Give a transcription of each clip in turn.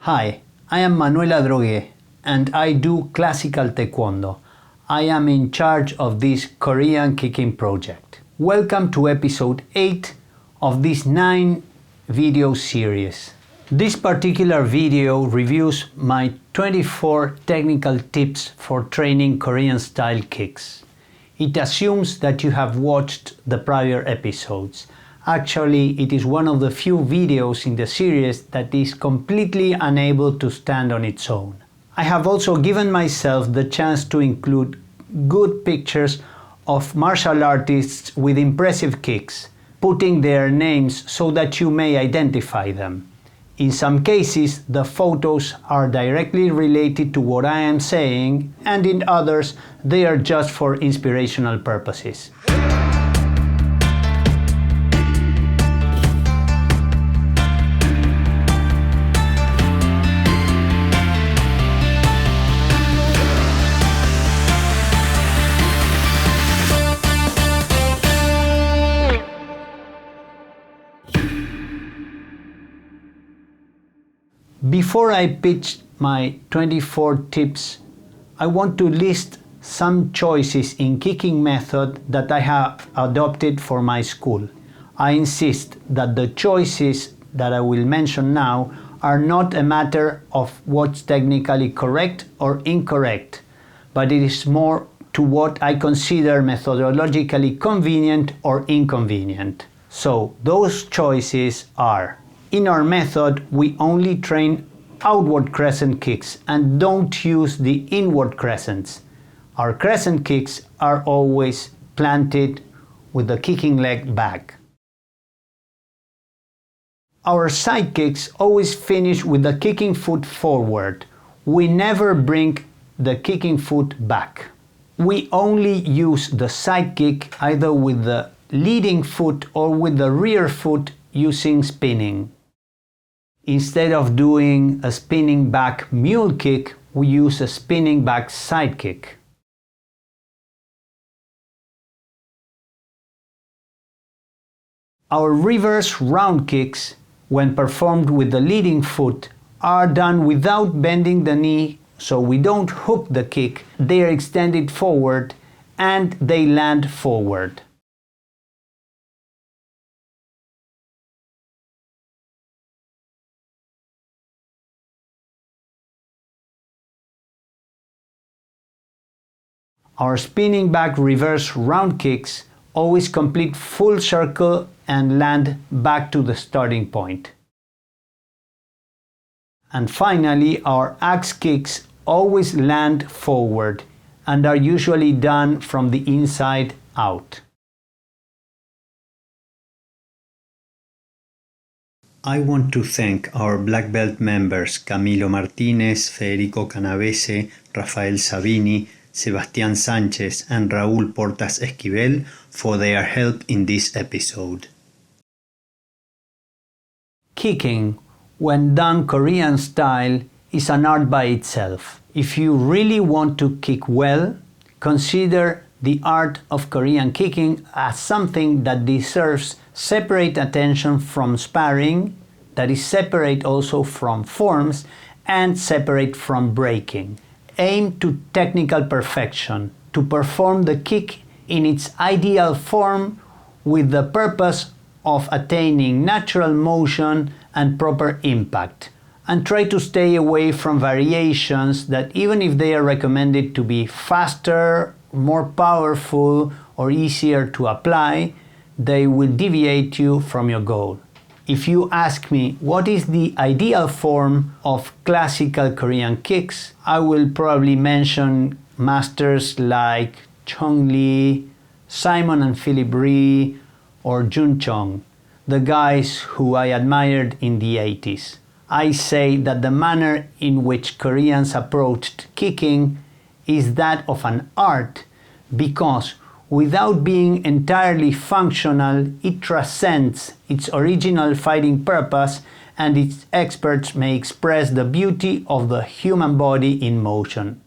Hi, I am Manuela Drogué and I do classical Taekwondo. I am in charge of this Korean kicking project. Welcome to episode 8 of this 9 video series. This particular video reviews my 24 technical tips for training Korean style kicks. It assumes that you have watched the prior episodes. Actually, it is one of the few videos in the series that is completely unable to stand on its own. I have also given myself the chance to include good pictures of martial artists with impressive kicks, putting their names so that you may identify them. In some cases, the photos are directly related to what I am saying, and in others, they are just for inspirational purposes. Before I pitch my 24 tips, I want to list some choices in kicking method that I have adopted for my school. I insist that the choices that I will mention now are not a matter of what's technically correct or incorrect, but it is more to what I consider methodologically convenient or inconvenient. So those choices are: in our method, we only train outward crescent kicks and don't use the inward crescents. Our crescent kicks are always planted with the kicking leg back. Our side kicks always finish with the kicking foot forward. We never bring the kicking foot back. We only use the side kick either with the leading foot or with the rear foot using spinning. Instead of doing a spinning back mule kick, we use a spinning back side kick. Our reverse round kicks, when performed with the leading foot, are done without bending the knee, so we don't hook the kick, they are extended forward and they land forward. Our spinning back reverse round kicks always complete full circle and land back to the starting point. And finally, our axe kicks always land forward and are usually done from the inside out. I want to thank our black belt members Camilo Martinez, Federico Canavese, Rafael Sabini, Sebastián Sánchez and Raúl Portas Esquivel for their help in this episode. Kicking, when done Korean style, is an art by itself. If you really want to kick well, consider the art of Korean kicking as something that deserves separate attention from sparring, that is separate also from forms, and separate from breaking. Aim to technical perfection, to perform the kick in its ideal form with the purpose of attaining natural motion and proper impact, and try to stay away from variations that, even if they are recommended to be faster, more powerful, or easier to apply, they will deviate you from your goal. If you ask me what is the ideal form of classical Korean kicks, I will probably mention masters like Chong Lee, Simon and Philip Rhee, or Jun Chong, the guys who I admired in the 80s. I say that the manner in which Koreans approached kicking is that of an art because without being entirely functional, it transcends its original fighting purpose and its experts may express the beauty of the human body in motion.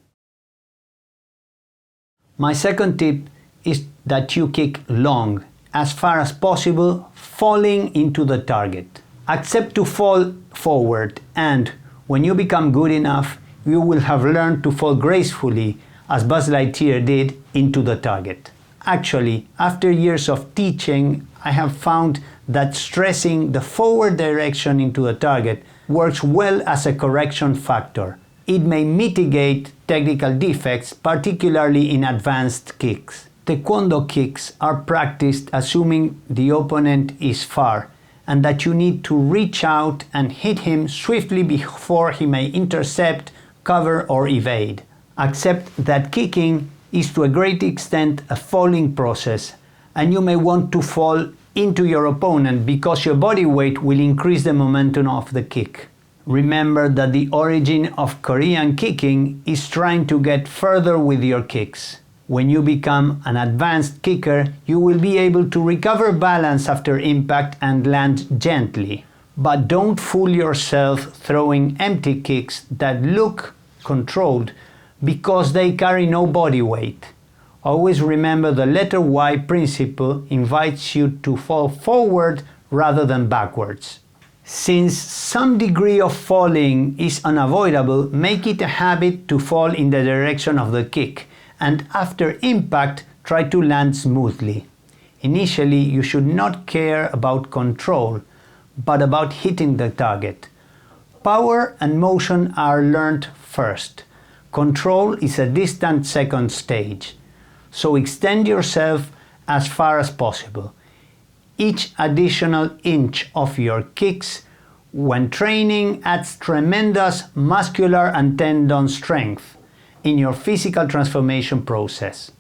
My second tip is that you kick long, as far as possible, falling into the target. Accept to fall forward and, When you become good enough, you will have learned to fall gracefully, as Buzz Lightyear did, into the target. Actually, after years of teaching, I have found that stressing the forward direction into the target works well as a correction factor. It may mitigate technical defects, particularly in advanced kicks. Taekwondo kicks are practiced assuming the opponent is far, and that you need to reach out and hit him swiftly before he may intercept, cover, or evade. Accept that kicking is to a great extent a falling process, and you may want to fall into your opponent because your body weight will increase the momentum of the kick. Remember that the origin of Korean kicking is trying to get further with your kicks. When you become an advanced kicker, you will be able to recover balance after impact and land gently. But don't fool yourself throwing empty kicks that look controlled because they carry no body weight. Always remember the letter Y principle invites you to fall forward rather than backwards. Since some degree of falling is unavoidable, make it a habit to fall in the direction of the kick, and after impact, try to land smoothly. Initially, you should not care about control, but about hitting the target. Power and motion are learned first. Control is a distant second stage. So extend yourself as far as possible. Each additional inch of your kicks when training adds tremendous muscular and tendon strength in your physical transformation process.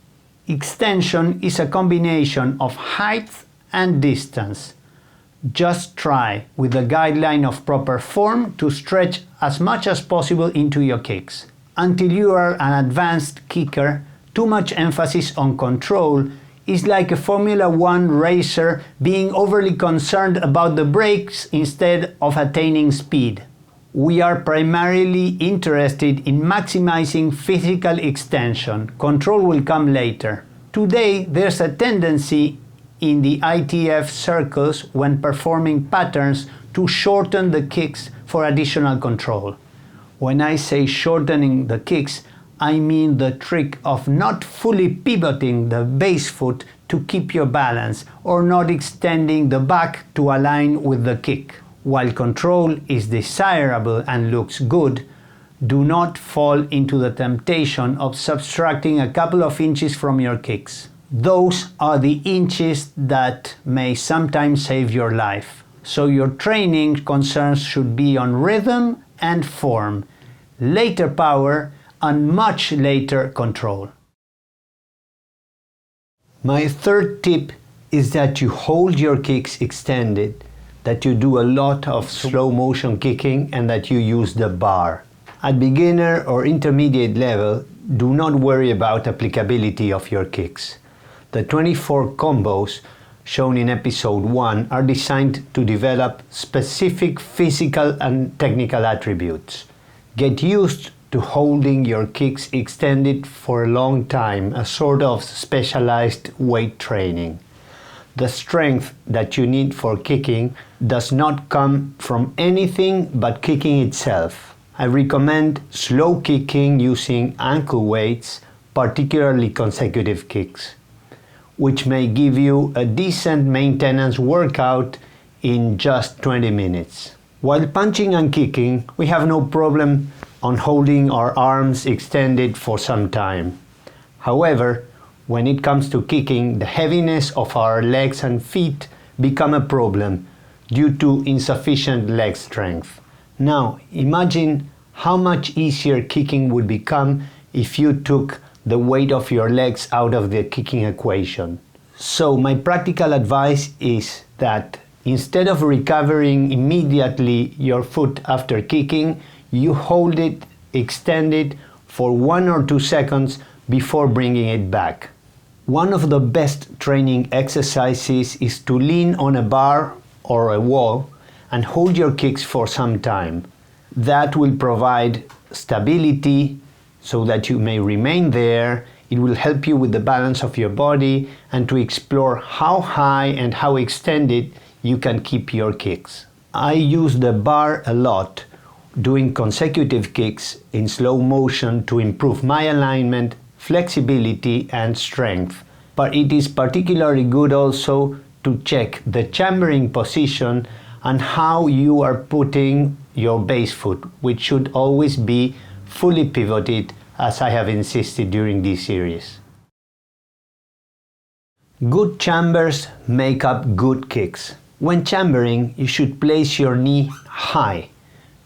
Extension is a combination of height and distance. Just try, with the guideline of proper form, to stretch as much as possible into your kicks. Until you are an advanced kicker, too much emphasis on control is like a Formula One racer being overly concerned about the brakes instead of attaining speed. We are primarily interested in maximizing physical extension. Control will come later. Today, there's a tendency in the ITF circles when performing patterns to shorten the kicks for additional control. When I say shortening the kicks, I mean the trick of not fully pivoting the base foot to keep your balance or not extending the back to align with the kick. While control is desirable and looks good, do not fall into the temptation of subtracting a couple of inches from your kicks. Those are the inches that may sometimes save your life. So your training concerns should be on rhythm and form, later power, and much later control. My third tip is that you hold your kicks extended, that you do a lot of slow motion kicking, and that you use the bar. At beginner or intermediate level, do not worry about applicability of your kicks. The 24 combos shown in episode 1 are designed to develop specific physical and technical attributes. Get used to holding your kicks extended for a long time, a sort of specialized weight training. The strength that you need for kicking does not come from anything but kicking itself. I recommend slow kicking using ankle weights, particularly consecutive kicks, which may give you a decent maintenance workout in just 20 minutes. While punching and kicking, we have no problem on holding our arms extended for some time. However, when it comes to kicking, the heaviness of our legs and feet become a problem due to insufficient leg strength. Now, imagine how much easier kicking would become if you took the weight of your legs out of the kicking equation. So my practical advice is that instead of recovering immediately your foot after kicking, you hold it extended for 1 or 2 seconds before bringing it back. One of the best training exercises is to lean on a bar or a wall and hold your kicks for some time. That will provide stability so that you may remain there. It will help you with the balance of your body and to explore how high and how extended you can keep your kicks. I use the bar a lot doing consecutive kicks in slow motion to improve my alignment, flexibility and strength. But it is particularly good also to check the chambering position and how you are putting your base foot, which should always be fully pivoted, as I have insisted during this series. Good chambers make up good kicks. When chambering, you should place your knee high,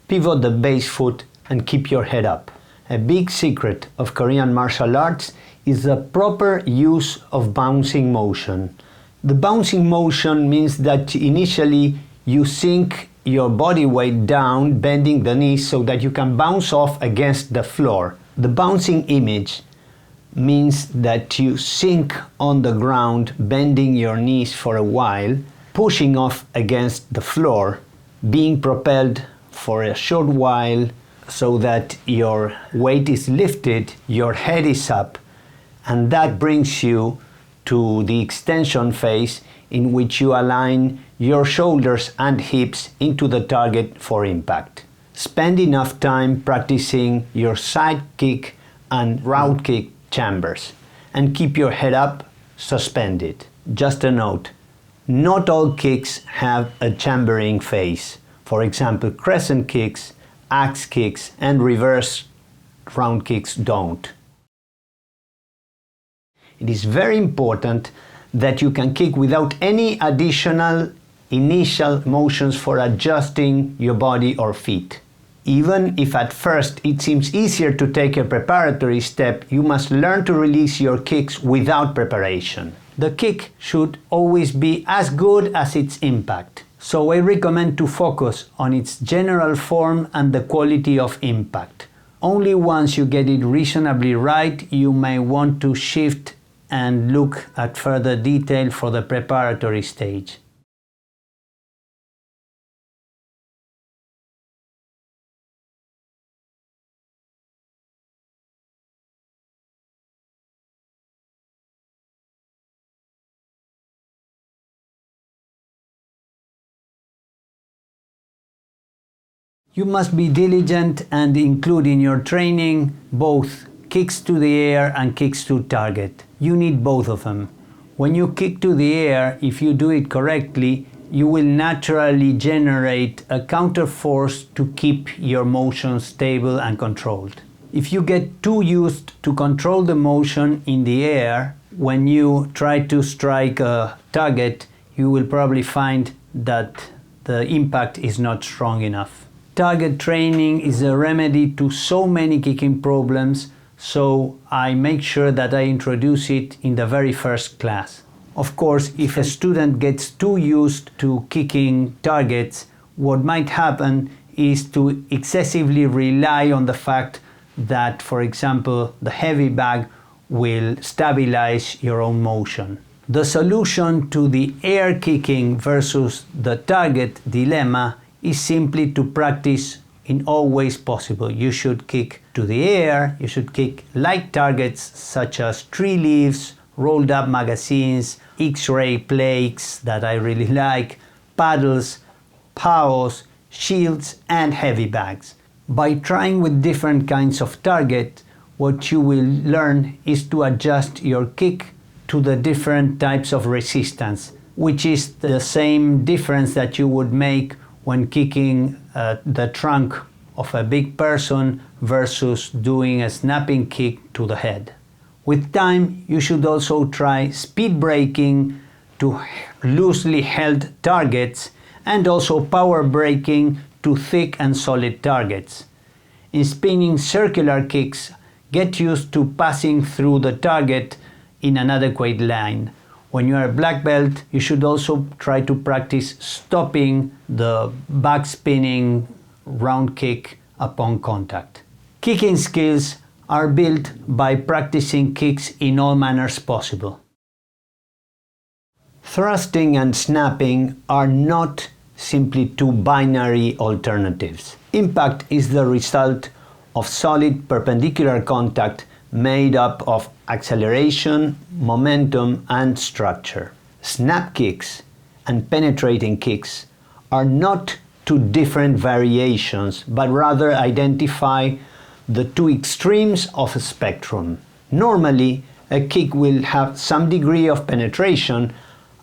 pivot the base foot and keep your head up. A big secret of Korean martial arts is the proper use of bouncing motion. The bouncing motion means that initially you sink your body weight down, bending the knees so that you can bounce off against the floor. The bouncing image means that you sink on the ground, bending your knees for a while, pushing off against the floor, being propelled for a short while so that your weight is lifted, your head is up, and that brings you to the extension phase in which you align your shoulders and hips into the target for impact. Spend enough time practicing your side kick and round kick chambers and keep your head up, suspended. Just a note, not all kicks have a chambering phase. For example, crescent kicks, axe kicks and reverse round kicks don't. It is very important that you can kick without any additional initial motions for adjusting your body or feet. Even if at first it seems easier to take a preparatory step, you must learn to release your kicks without preparation. The kick should always be as good as its impact. So I recommend to focus on its general form and the quality of impact. Only once you get it reasonably right, you may want to shift and look at further detail for the preparatory stage. You must be diligent and include in your training both kicks to the air and kicks to target. You need both of them. When you kick to the air, if you do it correctly, you will naturally generate a counter force to keep your motion stable and controlled. If you get too used to control the motion in the air, when you try to strike a target, you will probably find that the impact is not strong enough. Target training is a remedy to so many kicking problems, so I make sure that I introduce it in the very first class. Of course, if a student gets too used to kicking targets, what might happen is to excessively rely on the fact that, for example, the heavy bag will stabilize your own motion. The solution to the air kicking versus the target dilemma is simply to practice in all ways possible. You should kick to the air, you should kick light targets such as tree leaves, rolled up magazines, X-ray plaques that I really like, paddles, paos, shields and heavy bags. By trying with different kinds of target, what you will learn is to adjust your kick to the different types of resistance, which is the same difference that you would make when kicking the trunk of a big person versus doing a snapping kick to the head. With time, you should also try speed braking to loosely held targets and also power braking to thick and solid targets. In spinning circular kicks, get used to passing through the target in an adequate line. When you are a black belt, you should also try to practice stopping the back spinning round kick upon contact. Kicking skills are built by practicing kicks in all manners possible. Thrusting and snapping are not simply two binary alternatives. Impact is the result of solid perpendicular contact made up of acceleration, momentum, and structure. Snap kicks and penetrating kicks are not two different variations, but rather identify the two extremes of a spectrum. Normally, a kick will have some degree of penetration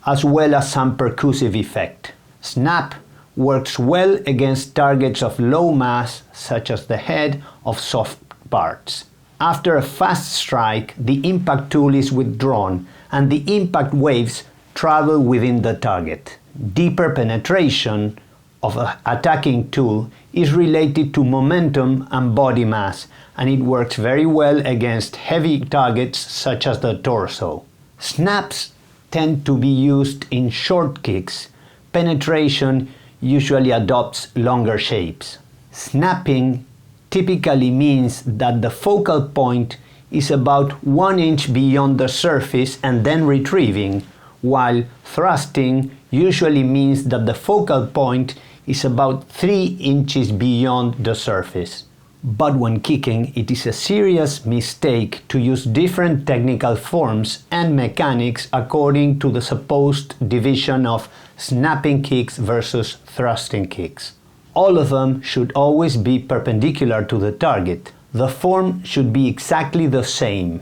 as well as some percussive effect. Snap works well against targets of low mass, such as the head of soft parts. After a fast strike, the impact tool is withdrawn and the impact waves travel within the target. Deeper penetration of an attacking tool is related to momentum and body mass, and it works very well against heavy targets such as the torso. Snaps tend to be used in short kicks. Penetration usually adopts longer shapes. Snapping typically means that the focal point is about 1 inch beyond the surface and then retrieving, while thrusting usually means that the focal point is about 3 inches beyond the surface. But when kicking, it is a serious mistake to use different technical forms and mechanics according to the supposed division of snapping kicks versus thrusting kicks. All of them should always be perpendicular to the target. The form should be exactly the same.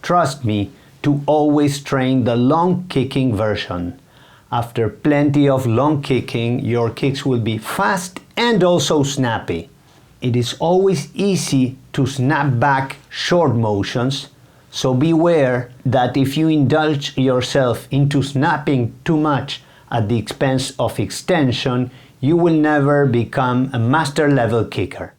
Trust me to always train the long kicking version. After plenty of long kicking, your kicks will be fast and also snappy. It is always easy to snap back short motions, so beware that if you indulge yourself into snapping too much at the expense of extension, you will never become a master level kicker.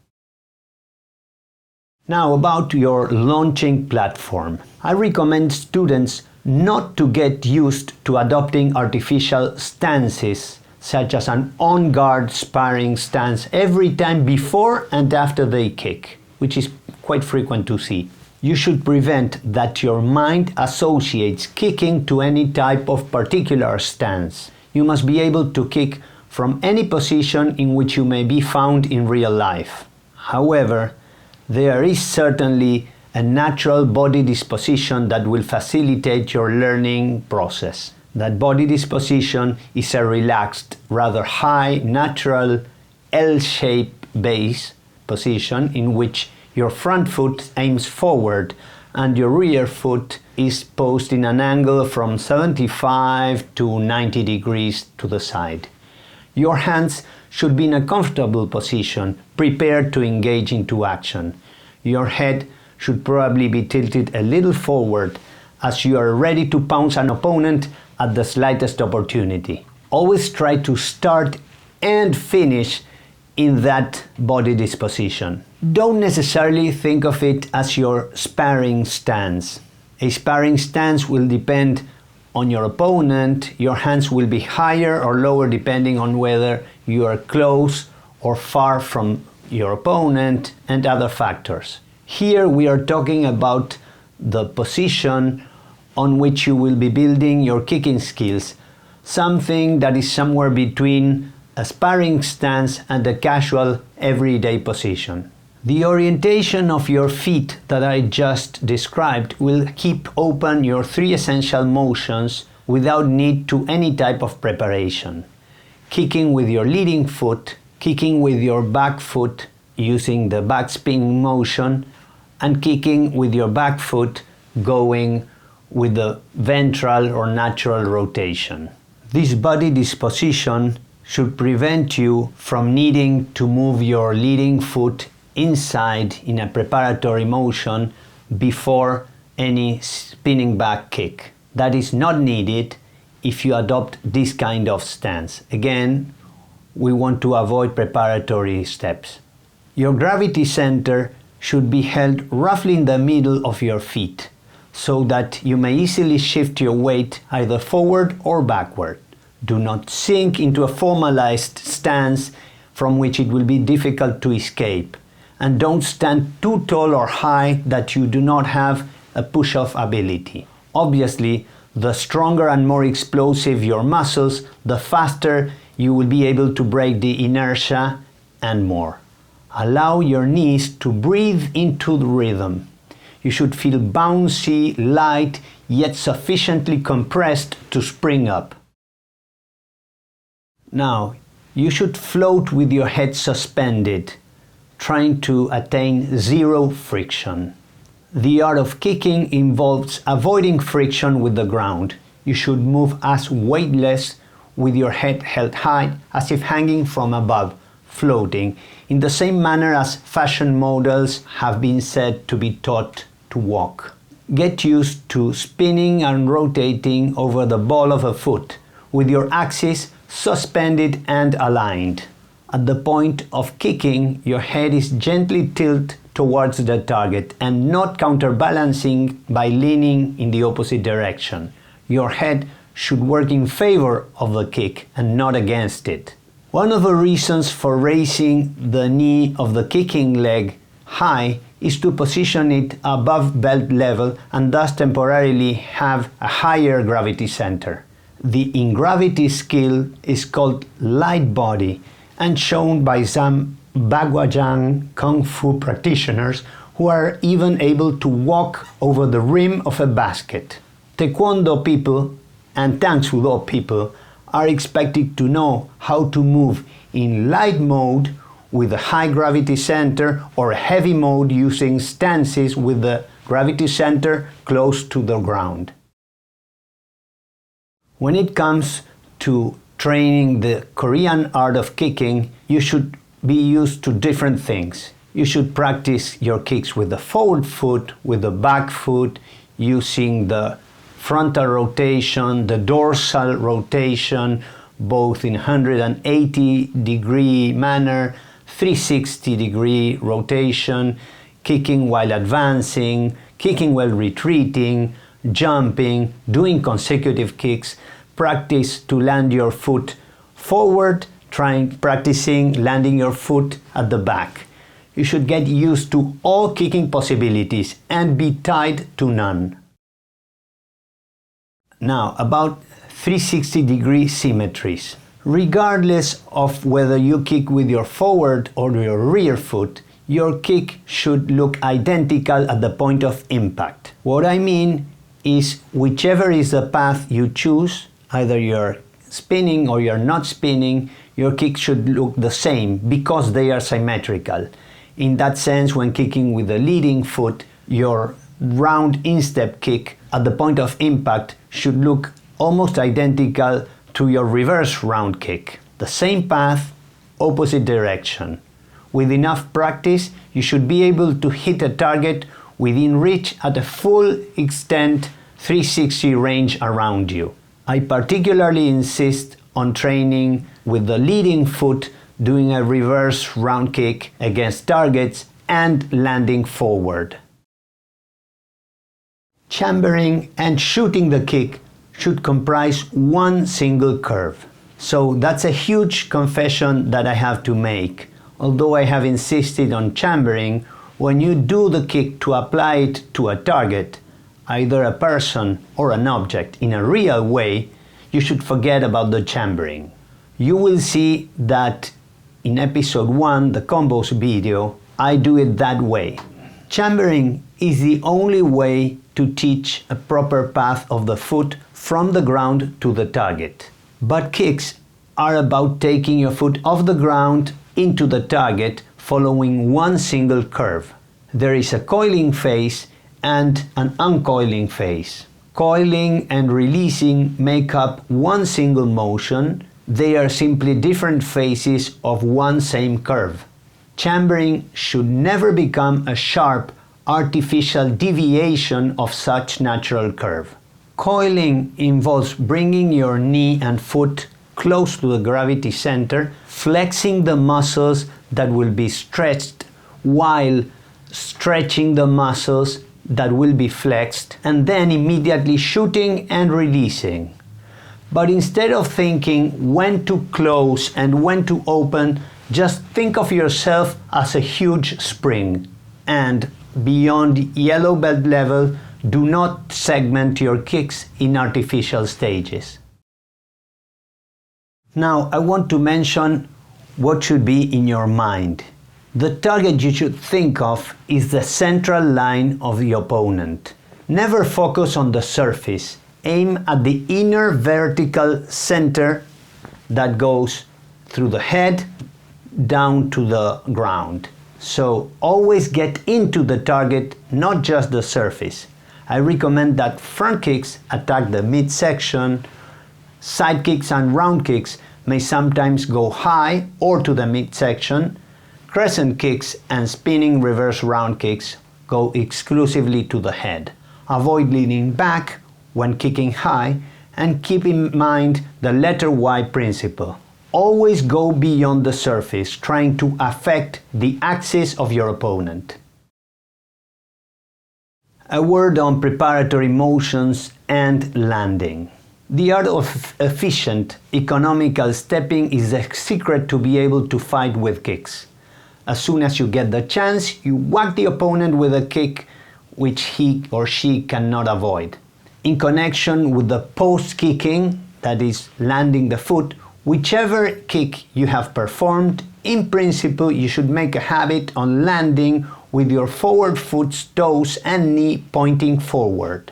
Now about your launching platform. I recommend students not to get used to adopting artificial stances, such as an on-guard sparring stance every time before and after they kick, which is quite frequent to see. You should prevent that your mind associates kicking to any type of particular stance. You must be able to kick from any position in which you may be found in real life. However, there is certainly a natural body disposition that will facilitate your learning process. That body disposition is a relaxed, rather high, natural L-shaped base position in which your front foot aims forward and your rear foot is posed in an angle from 75 to 90 degrees to the side. Your hands should be in a comfortable position, prepared to engage into action. Your head should probably be tilted a little forward as you are ready to pounce an opponent at the slightest opportunity. Always try to start and finish in that body disposition. Don't necessarily think of it as your sparring stance. A sparring stance will depend on your opponent. Your hands will be higher or lower depending on whether you are close or far from your opponent and other factors. Here we are talking about the position on which you will be building your kicking skills, something that is somewhere between a sparring stance and a casual everyday position. The orientation of your feet that I just described will keep open your three essential motions without need to any type of preparation. Kicking with your leading foot, kicking with your back foot using the backspin motion, and kicking with your back foot going with the ventral or natural rotation. This body disposition should prevent you from needing to move your leading foot inside in a preparatory motion before any spinning back kick. That is not needed if you adopt this kind of stance. Again, we want to avoid preparatory steps. Your gravity center should be held roughly in the middle of your feet, so that you may easily shift your weight either forward or backward. Do not sink into a formalized stance from which it will be difficult to escape. And don't stand too tall or high that you do not have a push-off ability. Obviously, the stronger and more explosive your muscles, the faster you will be able to break the inertia and more. Allow your knees to breathe into the rhythm. You should feel bouncy, light, yet sufficiently compressed to spring up. Now, You should float with your head suspended, trying to attain zero friction. The art of kicking involves avoiding friction with the ground. You should move as weightless with your head held high as if hanging from above, floating, in the same manner as fashion models have been said to be taught to walk. Get used to spinning and rotating over the ball of a foot, with your axis suspended and aligned. At the point of kicking, your head is gently tilted towards the target and not counterbalancing by leaning in the opposite direction. Your head should work in favor of the kick and not against it. One of the reasons for raising the knee of the kicking leg high is to position it above belt level and thus temporarily have a higher gravity center. The in-gravity skill is called light body and shown by some Bagwajang Kung Fu practitioners who are even able to walk over the rim of a basket. Taekwondo people and Taekwondo people are expected to know how to move in light mode with a high gravity center or heavy mode using stances with the gravity center close to the ground. When it comes to training the Korean art of kicking, you should be used to different things. You should practice your kicks with the forward foot, with the back foot, using the frontal rotation, the dorsal rotation, both in 180-degree manner, 360-degree rotation, kicking while advancing, kicking while retreating, jumping, doing consecutive kicks. Practice to land your foot forward, practicing landing your foot at the back. You should get used to all kicking possibilities and be tied to none. Now, about 360-degree symmetries. Regardless of whether you kick with your forward or your rear foot, your kick should look identical at the point of impact. What I mean is, whichever is the path you choose, either you're spinning or you're not spinning, your kick should look the same because they are symmetrical. In that sense, when kicking with the leading foot, your round instep kick at the point of impact should look almost identical to your reverse round kick. The same path, opposite direction. With enough practice, you should be able to hit a target within reach at a full extent 360 range around you. I particularly insist on training with the leading foot, doing a reverse round kick against targets and landing forward. Chambering and shooting the kick should comprise one single curve. So that's a huge confession that I have to make. Although I have insisted on chambering, when you do the kick to apply it to a target, either a person or an object, in a real way, you should forget about the chambering. You will see that in episode 1, the combos video, I do it that way. Chambering is the only way to teach a proper path of the foot from the ground to the target. But kicks are about taking your foot off the ground into the target following one single curve. There is a coiling phase and an uncoiling phase. Coiling and releasing make up one single motion. They are simply different phases of one same curve. Chambering should never become a sharp, artificial deviation of such natural curve. Coiling involves bringing your knee and foot close to the gravity center, flexing the muscles that will be stretched while stretching the muscles that will be flexed, and then immediately shooting and releasing. But instead of thinking when to close and when to open, just think of yourself as a huge spring. And beyond yellow belt level, do not segment your kicks in artificial stages. Now, I want to mention what should be in your mind. The target you should think of is the central line of the opponent. Never focus on the surface. Aim at the inner vertical center that goes through the head down to the ground. So always get into the target, not just the surface. I recommend that front kicks attack the midsection. Side kicks and round kicks may sometimes go high or to the midsection. Crescent kicks and spinning reverse round kicks go exclusively to the head. Avoid leaning back when kicking high, and keep in mind the letter Y principle. Always go beyond the surface, trying to affect the axis of your opponent. A word on preparatory motions and landing. The art of efficient, economical stepping is the secret to be able to fight with kicks. As soon as you get the chance, you whack the opponent with a kick which he or she cannot avoid. In connection with the post-kicking, that is, landing the foot, whichever kick you have performed, in principle you should make a habit on landing with your forward foot's toes and knee pointing forward.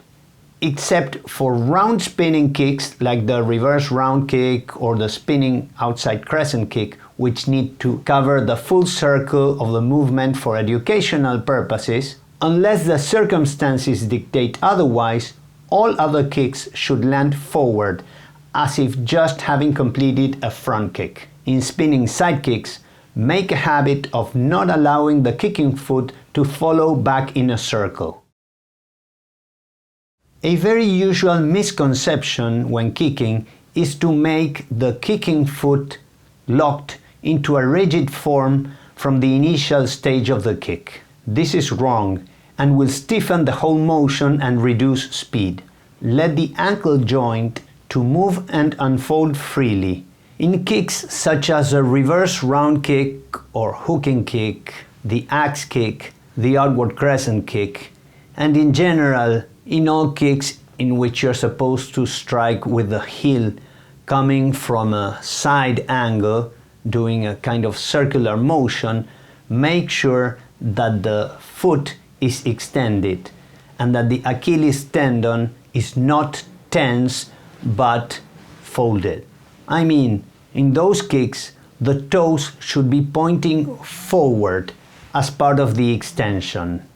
Except for round spinning kicks like the reverse round kick or the spinning outside crescent kick, which need to cover the full circle of the movement for educational purposes, unless the circumstances dictate otherwise, all other kicks should land forward, as if just having completed a front kick. In spinning side kicks, make a habit of not allowing the kicking foot to follow back in a circle. A very usual misconception when kicking is to make the kicking foot locked into a rigid form from the initial stage of the kick. This is wrong and will stiffen the whole motion and reduce speed. Let the ankle joint to move and unfold freely. In kicks such as a reverse round kick or hooking kick, the axe kick, the outward crescent kick, and in general, in all kicks in which you're supposed to strike with the heel coming from a side angle, doing a kind of circular motion, make sure that the foot is extended and that the Achilles tendon is not tense but folded. I mean, in those kicks, the toes should be pointing forward as part of the extension.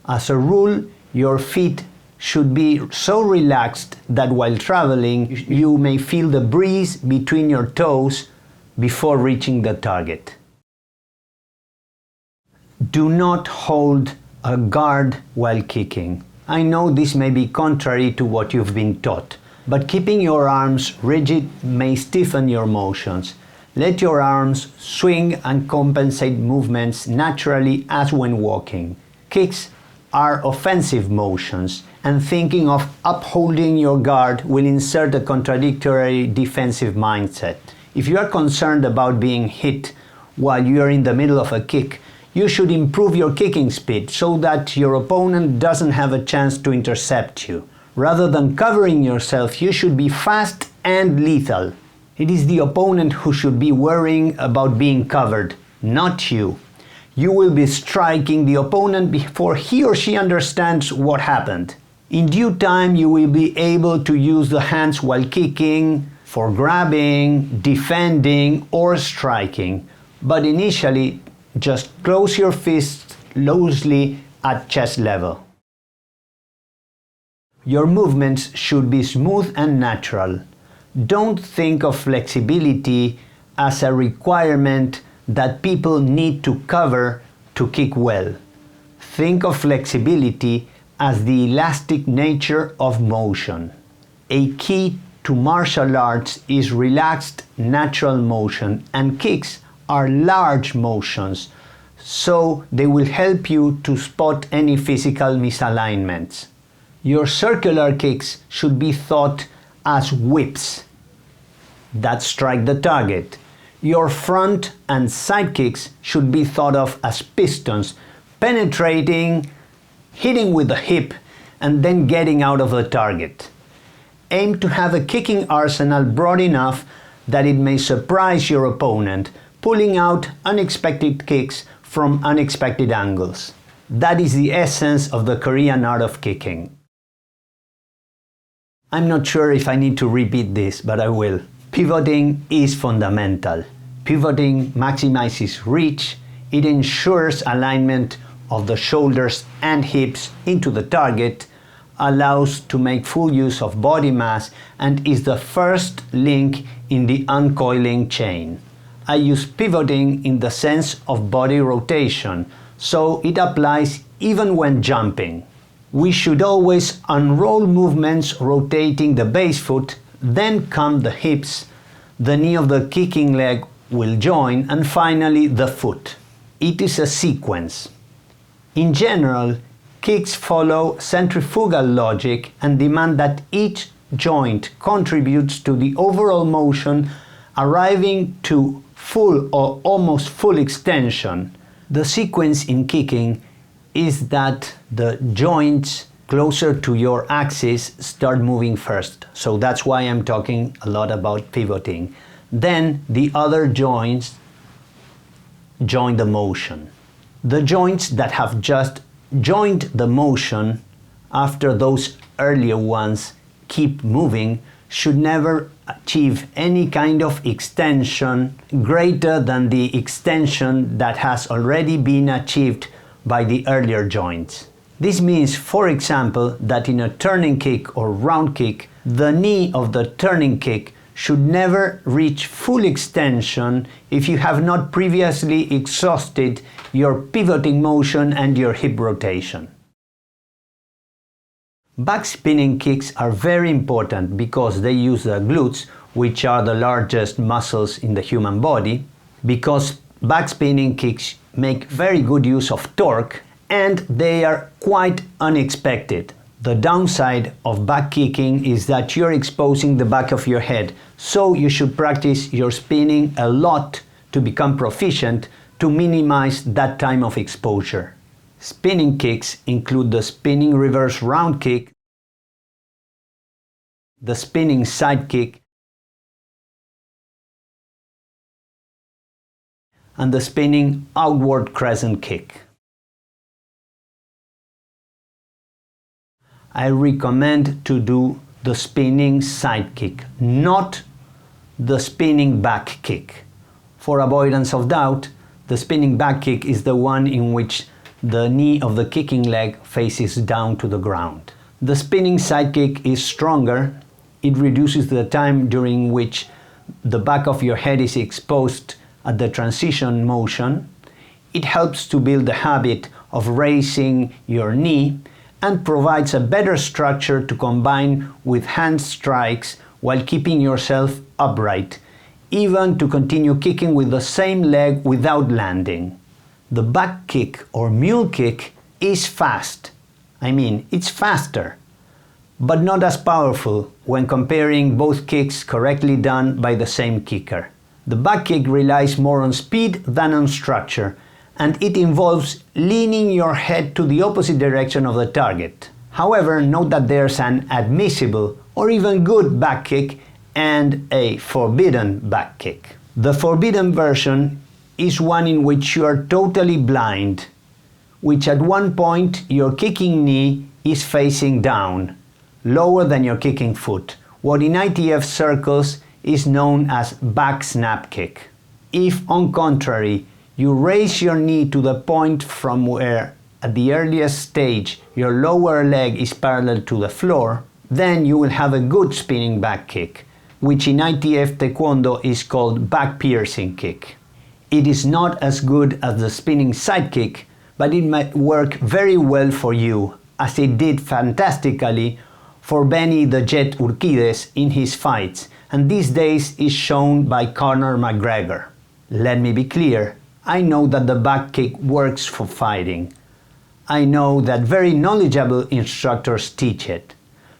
As a rule, your feet should be so relaxed that while traveling, you may feel the breeze between your toes before reaching the target. Do not hold a guard while kicking. I know this may be contrary to what you've been taught, but keeping your arms rigid may stiffen your motions. Let your arms swing and compensate movements naturally as when walking. Kicks are offensive motions, and thinking of upholding your guard will insert a contradictory defensive mindset. If you are concerned about being hit while you are in the middle of a kick, you should improve your kicking speed so that your opponent doesn't have a chance to intercept you. Rather than covering yourself, you should be fast and lethal. It is the opponent who should be worrying about being covered, not you. You will be striking the opponent before he or she understands what happened. In due time, you will be able to use the hands while kicking, for grabbing, defending, or striking. But initially, just close your fists loosely at chest level. Your movements should be smooth and natural. Don't think of flexibility as a requirement that people need to cover to kick well. Think of flexibility as the elastic nature of motion. A key to martial arts is relaxed, natural motion, and kicks are large motions, so they will help you to spot any physical misalignments. Your circular kicks should be thought as whips that strike the target. Your front and side kicks should be thought of as pistons, penetrating, hitting with the hip, and then getting out of the target. Aim to have a kicking arsenal broad enough that it may surprise your opponent, pulling out unexpected kicks from unexpected angles. That is the essence of the Korean art of kicking. I'm not sure if I need to repeat this, but I will. Pivoting is fundamental. Pivoting maximizes reach, it ensures alignment of the shoulders and hips into the target, allows to make full use of body mass, and is the first link in the uncoiling chain. I use pivoting in the sense of body rotation, so it applies even when jumping. We should always unroll movements rotating the base foot, then come the hips, the knee of the kicking leg will join, and finally the foot. It is a sequence. In general, kicks follow centrifugal logic and demand that each joint contributes to the overall motion, arriving to full or almost full extension. The sequence in kicking is that the joints closer to your axis start moving first. So that's why I'm talking a lot about pivoting. Then the other joints join the motion. The joints that have just joined the motion after those earlier ones keep moving should never achieve any kind of extension greater than the extension that has already been achieved by the earlier joints. This means, for example, that in a turning kick or round kick, the knee of the turning kick should never reach full extension if you have not previously exhausted your pivoting motion and your hip rotation. Back spinning kicks are very important because they use the glutes, which are the largest muscles in the human body, because back spinning kicks make very good use of torque, and they are quite unexpected. The downside of back kicking is that you're exposing the back of your head, so you should practice your spinning a lot to become proficient to minimize that time of exposure. Spinning kicks include the spinning reverse round kick, the spinning side kick, and the spinning outward crescent kick. I recommend to do the spinning side kick, not the spinning back kick. For avoidance of doubt, the spinning back kick is the one in which the knee of the kicking leg faces down to the ground. The spinning side kick is stronger. It reduces the time during which the back of your head is exposed at the transition motion. It helps to build the habit of raising your knee and provides a better structure to combine with hand strikes while keeping yourself upright, even to continue kicking with the same leg without landing. The back kick or mule kick is fast. It's faster, but not as powerful when comparing both kicks correctly done by the same kicker. The back kick relies more on speed than on structure, and it involves leaning your head to the opposite direction of the target. However, note that there's an admissible or even good back kick and a forbidden back kick. The forbidden version is one in which you are totally blind, which at one point your kicking knee is facing down, lower than your kicking foot, what in ITF circles is known as back snap kick. If, on contrary, you raise your knee to the point from where, at the earliest stage, your lower leg is parallel to the floor, then you will have a good spinning back kick, which in ITF Taekwondo is called back piercing kick. It is not as good as the spinning side kick, but it might work very well for you, as it did fantastically for Benny the Jet Urquidez in his fights, and these days is shown by Conor McGregor. Let me be clear, I know that the back kick works for fighting. I know that very knowledgeable instructors teach it,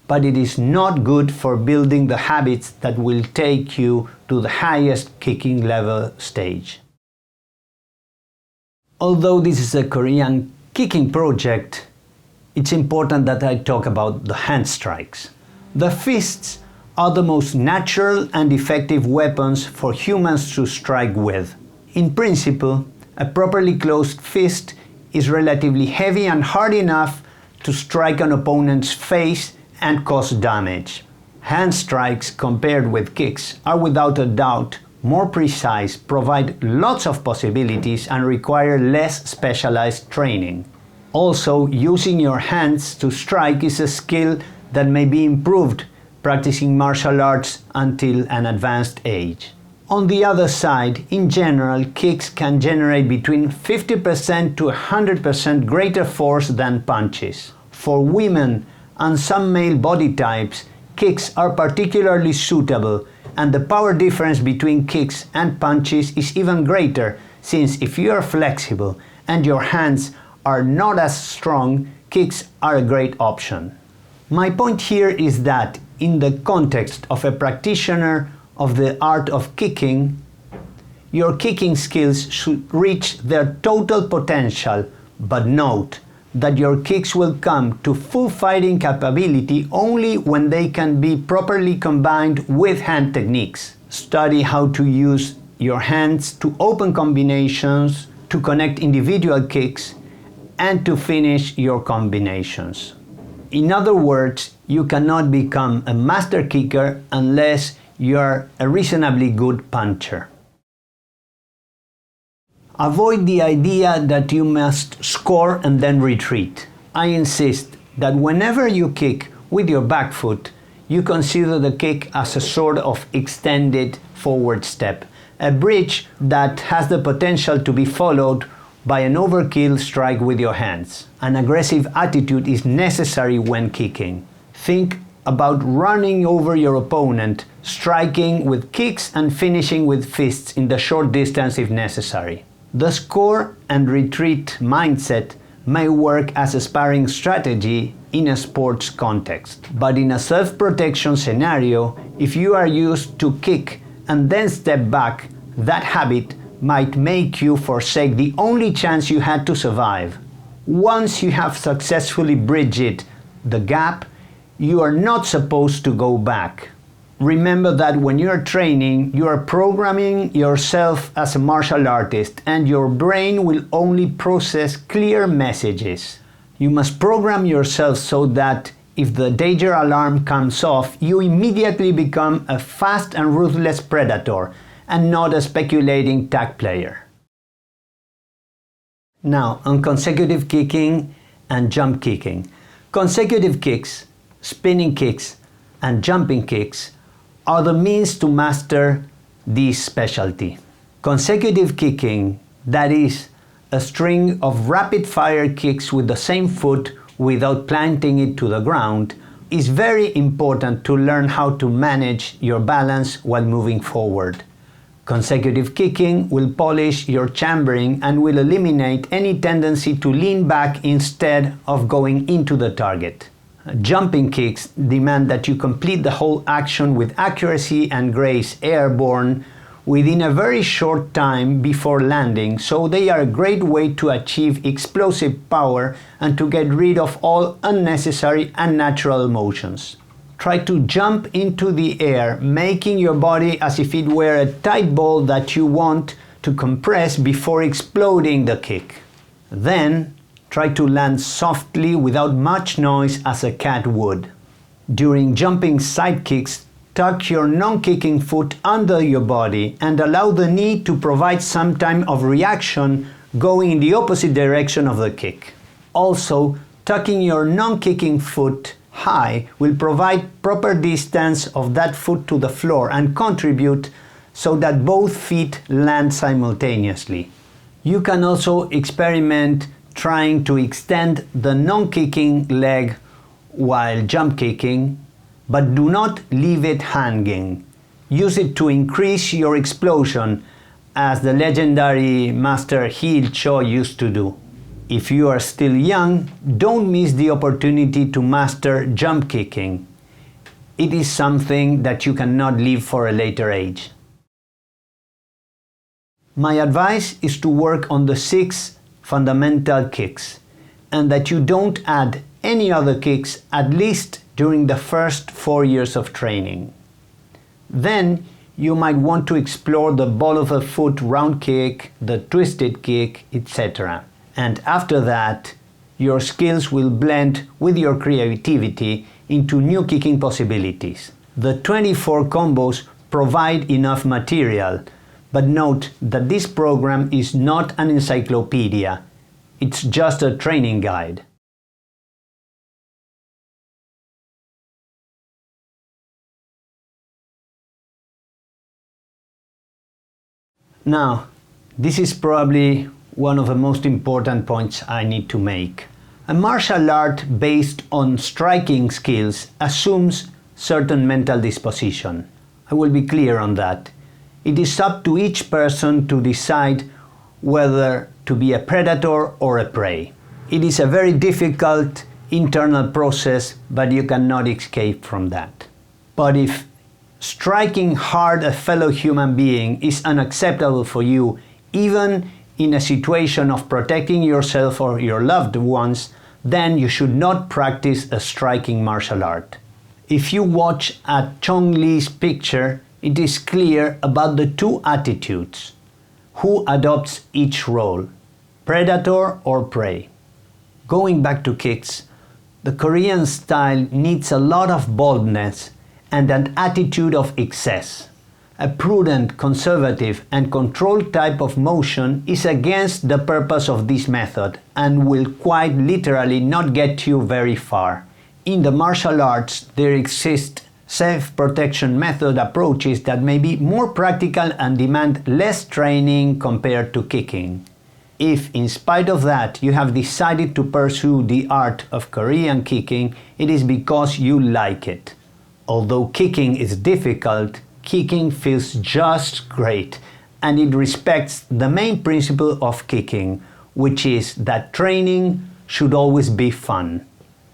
but it is not good for building the habits that will take you to the highest kicking level stage. Although this is a Korean kicking project, it's important that I talk about the hand strikes. The fists are the most natural and effective weapons for humans to strike with. In principle, a properly closed fist is relatively heavy and hard enough to strike an opponent's face and cause damage. Hand strikes compared with kicks are without a doubt more precise, provide lots of possibilities, and require less specialized training. Also, using your hands to strike is a skill that may be improved practicing martial arts until an advanced age. On the other side, in general, kicks can generate between 50% to 100% greater force than punches. For women and some male body types, kicks are particularly suitable, and the power difference between kicks and punches is even greater, since if you are flexible and your hands are not as strong, kicks are a great option. My point here is that in the context of a practitioner of the art of kicking, your kicking skills should reach their total potential, but note that your kicks will come to full fighting capability only when they can be properly combined with hand techniques. Study how to use your hands to open combinations, to connect individual kicks, and to finish your combinations. In other words, you cannot become a master kicker unless you are a reasonably good puncher. Avoid the idea that you must score and then retreat. I insist that whenever you kick with your back foot, you consider the kick as a sort of extended forward step, a bridge that has the potential to be followed by an overkill strike with your hands. An aggressive attitude is necessary when kicking. Think about running over your opponent, striking with kicks and finishing with fists in the short distance if necessary. The score and retreat mindset may work as a sparring strategy in a sports context, but in a self-protection scenario, if you are used to kick and then step back, that habit might make you forsake the only chance you had to survive. Once you have successfully bridged the gap, you are not supposed to go back. Remember that when you are training, you are programming yourself as a martial artist, and your brain will only process clear messages. You must program yourself so that if the danger alarm comes off, you immediately become a fast and ruthless predator and not a speculating tag player. Now, on consecutive kicking and jump kicking. Consecutive kicks, spinning kicks, and jumping kicks are the means to master this specialty. Consecutive kicking, that is, a string of rapid-fire kicks with the same foot without planting it to the ground, is very important to learn how to manage your balance while moving forward. Consecutive kicking will polish your chambering and will eliminate any tendency to lean back instead of going into the target. Jumping kicks demand that you complete the whole action with accuracy and grace airborne within a very short time before landing, so they are a great way to achieve explosive power and to get rid of all unnecessary unnatural motions. Try to jump into the air, making your body as if it were a tight ball that you want to compress before exploding the kick. Then, try to land softly without much noise as a cat would. During jumping side kicks, tuck your non-kicking foot under your body and allow the knee to provide some time of reaction going in the opposite direction of the kick. Also, tucking your non-kicking foot high will provide proper distance of that foot to the floor and contribute so that both feet land simultaneously. You can also experiment trying to extend the non-kicking leg while jump kicking, but do not leave it hanging. Use it to increase your explosion, as the legendary master Heel Cho used to do. If you are still young, don't miss the opportunity to master jump kicking. It is something that you cannot leave for a later age. My advice is to work on the 6 fundamental kicks, and that you don't add any other kicks at least during the first 4 years of training. Then you might want to explore the ball of the foot round kick, the twisted kick, etc. And after that, your skills will blend with your creativity into new kicking possibilities. The 24 combos provide enough material. But note that this program is not an encyclopedia. It's just a training guide. Now, this is probably one of the most important points I need to make. A martial art based on striking skills assumes certain mental disposition. I will be clear on that. It is up to each person to decide whether to be a predator or a prey. It is a very difficult internal process, but you cannot escape from that. But if striking hard a fellow human being is unacceptable for you, even in a situation of protecting yourself or your loved ones, then you should not practice a striking martial art. If you watch at Chong Li's picture, it is clear about the two attitudes. Who adopts each role, predator or prey? Going back to kicks, the Korean style needs a lot of boldness and an attitude of excess. A prudent, conservative, and controlled type of motion is against the purpose of this method and will quite literally not get you very far. In the martial arts, there exist self-protection method approaches that may be more practical and demand less training compared to kicking. If, in spite of that, you have decided to pursue the art of Korean kicking, it is because you like it. Although kicking is difficult, kicking feels just great, and it respects the main principle of kicking, which is that training should always be fun.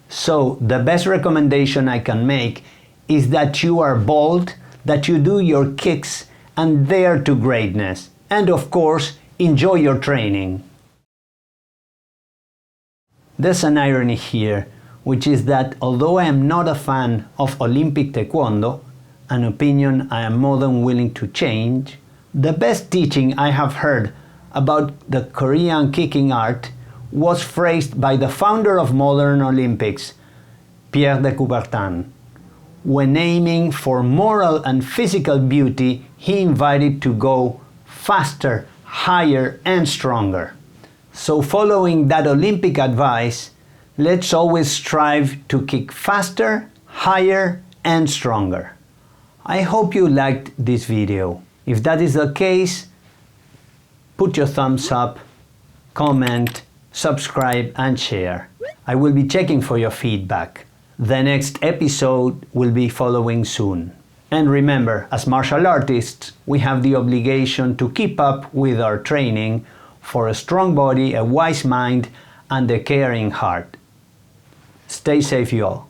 So, the best recommendation I can make is that you are bold, that you do your kicks and dare to greatness, and of course, enjoy your training. There's an irony here, which is that although I am not a fan of Olympic Taekwondo, an opinion I am more than willing to change, the best teaching I have heard about the Korean kicking art was phrased by the founder of modern Olympics, Pierre de Coubertin. When aiming for moral and physical beauty, he invited to go faster, higher, and stronger. So following that Olympic advice, let's always strive to kick faster, higher, and stronger. I hope you liked this video. If that is the case, put your thumbs up, comment, subscribe, and share. I will be checking for your feedback. The next episode will be following soon. And remember, as martial artists, we have the obligation to keep up with our training for a strong body, a wise mind, and a caring heart. Stay safe, you all.